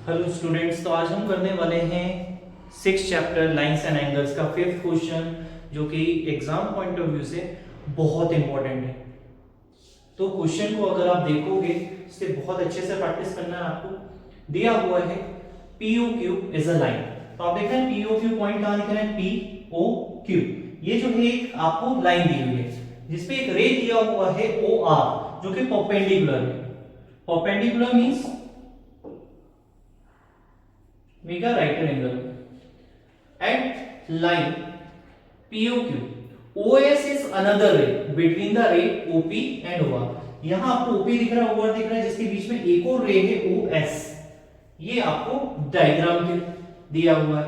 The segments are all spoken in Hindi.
हेलो स्टूडेंट्स, तो आज हम करने वाले हैं 6 चैप्टर लाइंस एंड एंगल्स का 5th क्वेश्चन, जो कि एग्जाम पॉइंट ऑफ व्यू से बहुत इंपॉर्टेंट है। तो क्वेश्चन को अगर आप देखोगे, इससे बहुत अच्छे से प्रैक्टिस करना है। आपको दिया हुआ है POQ इज अ लाइन। तो आप देख रहे हैं POQ पॉइंट कहां दिख रहा है, POQ। ये जो है एक आपको लाइन दी हुई है जिसपे एक रे दिया हुआ है OR, जो कि परपेंडिकुलर है। Perpendicular means make a right angle at line POQ. OS is another ray between the ray OP and OR. यहां आपको OP दिख रहा है, OR दिख रहा है, जिसके बीच में एक और रे है OS। ये आपको डायग्राम के दिया हुआ है।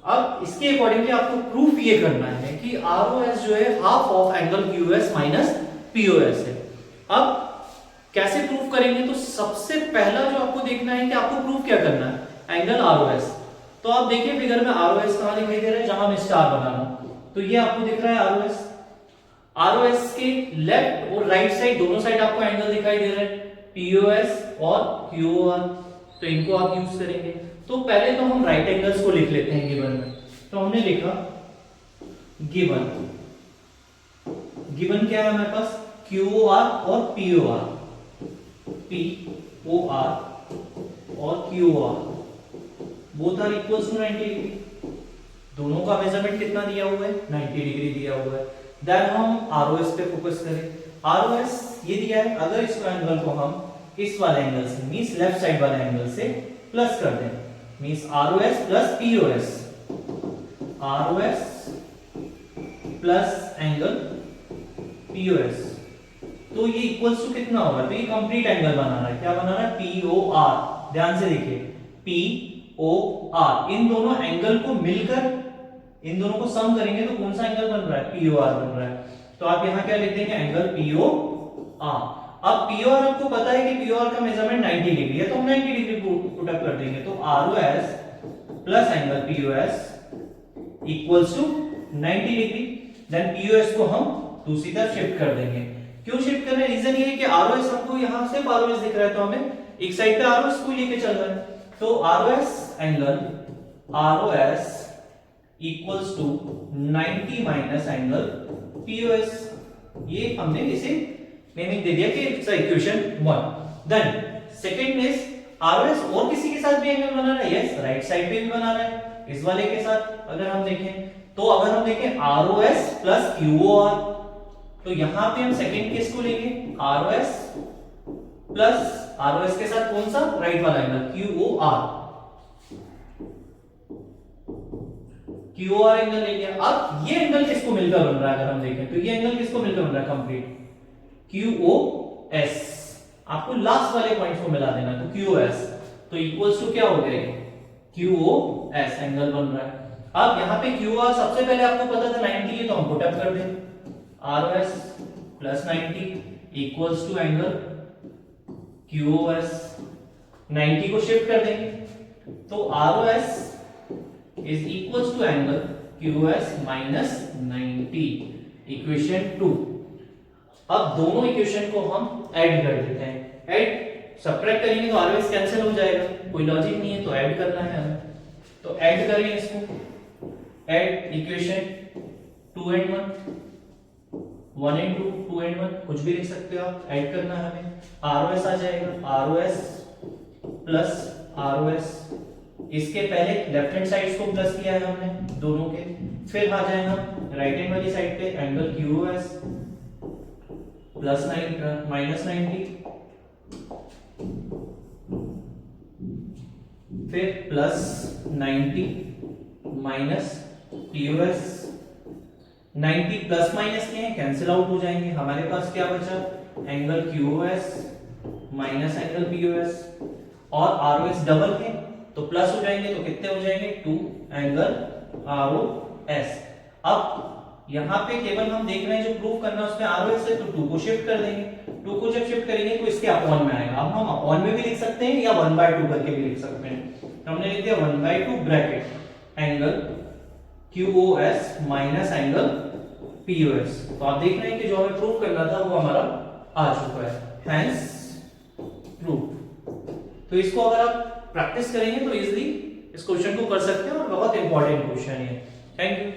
अब इसके अकॉर्डिंगली आपको प्रूफ ये करना है कि ROS जो है half of angle QS minus POS है। अब कैसे प्रूफ करेंगे? तो सबसे पहला जो आपको देखना है कि आपको प्रूफ क्या करना है, एंगल ROS। तो आप देखिए फिगर में ROS कहां दिखाई दे रहा है, जहां मैं स्टार बना रहा हूं। तो ये आपको दिख रहा है ROS। ROS के लेफ्ट और राइट साइड दोनों साइड आपको एंगल दिखाई दे रहा है, POS और QOR। तो इनको आप यूज करेंगे। तो पहले तो हम राइट एंगल्स को लिख लेते हैं गिवन में। तो हमने लिखा गिवन क्या है हमारे पास, QOR और POR, POR और QOR both are equals to 90 degree. दोनों का मेजरमेंट कितना दिया हुआ है, 90 डिग्री दिया हुआ है। देन हम ROS पे फोकस करें। ROS ये दिया है, अगर इस एंगल को हम इस वाले एंगल से मींस लेफ्ट साइड वाले एंगल से प्लस कर दें, means ROS plus POS, ROS plus angle POS, तो ये इक्वल्स टू कितना होगा? तो ये कंप्लीट एंगल बना रहा है। क्या बना रहा है? POR। ध्यान से देखिए, POR। इन दोनों एंगल को मिलकर, इन दोनों को सम करेंगे तो कौन सा एंगल बन रहा है? POR बन रहा है। तो आप यहां क्या लिख देंगे? Angle POR। अब POR आपको पता है कि POR का मेजरमेंट 90 डिग्री है, तो हम 90 डिग्री पुट अप कर देंगे। तो ROS plus angle POS equals to 90 degree. Then POS को हम दूसरी तरफ शिफ्ट कर देंगे। क्यों शिफ्ट कर रहे हैं? रीजन ये है कि ROS हमको यहां से ROS दिख रहा है, तो हमें एक साइड पे ROS को लेके चल रहा है। तो ROS equals to 90 minus angle POS। ये हमने इसे नेमिंग दे दिया कि it's equation 1। Then second is ROS और किसी के साथ भी एंगल बना रहा है। यस, राइट साइड पे भी बना रहा है, इस वाले के साथ। अगर हम देखें तो अगर हम देखें ROS प्लस QOR, तो यहां पे हम सेकंड केस को लेंगे, ROS प्लस ROS के साथ कौन सा? राइट वाला एंगल QOR। QOR एंगल ले लिया। अब ये एंगल किसको मिलकर बन रहा है? अगर हम देखें तो ये एंगल किसको मिलकर बन रहा है? Complete QOS। आपको लास्ट वाले पॉइंट्स को मिला देना, तो QOS तो इक्वल्स टू क्या हो गया? QOS एंगल बन रहा है। अब यहां पे QOR सबसे पहले आपको पता था 90 है, तो हम पुट अप कर दें, ROS plus 90 equals to angle QOS। 90 को शिफ्ट कर देंगे, तो ROS is equals to angle QOS minus 90, equation 2। अब दोनों इक्वेशन को हम ऐड कर देते हैं। ऐड सब्ट्रैक्ट करेंगे तो ROS कैंसिल हो जाएगा, कोई लॉजिक नहीं है, तो ऐड करना है हमें। तो ऐड करें इसको, add equation 2 and 1, 1 and 2, 2 and 1, कुछ भी लिख सकते हो आप। ऐड करना है हमें, ROS आ जाएगा, ROS प्लस ROS। इसके पहले लेफ्ट हैंड साइड्स को प्लस किया है हमने दोनों के। फिर आ जाए हम राइट हैंड वाली साइड पे, एंगल QOS प्लस माइनस 90, फिर plus 90 minus POS। 90 plus minus के हैं, कैंसिल आउट हो जाएंगे। हमारे पास क्या बचा? Angle QOS minus angle POS, और ROS डबल है तो प्लस हो जाएंगे, तो कितने हो जाएंगे? 2 एंगल ROS। अब यहां पे केवल हम देख रहे हैं जो प्रूफ करना है उसमें ROS है, तो 2 को शिफ्ट कर देंगे। 2 को जब शिफ्ट करेंगे तो इसके अपॉन में आएगा। अब हम अपॉन में भी लिख सकते हैं या 1/2 करके भी लिख सकते हैं। तो हमने लिख दिया 1/2 bracket angle QOS minus angle POS। तो आप देख रहे हैं कि जो हमें प्रूफ करना था वो हमारा आ चुका है, हेंस प्रूफ। तो इसको अगर आप प्रैक्टिस करेंगे तो इजीली इस क्वेश्चन को कर सकते हैं और बहुत इंपॉर्टेंट क्वेश्चन है। Thank you.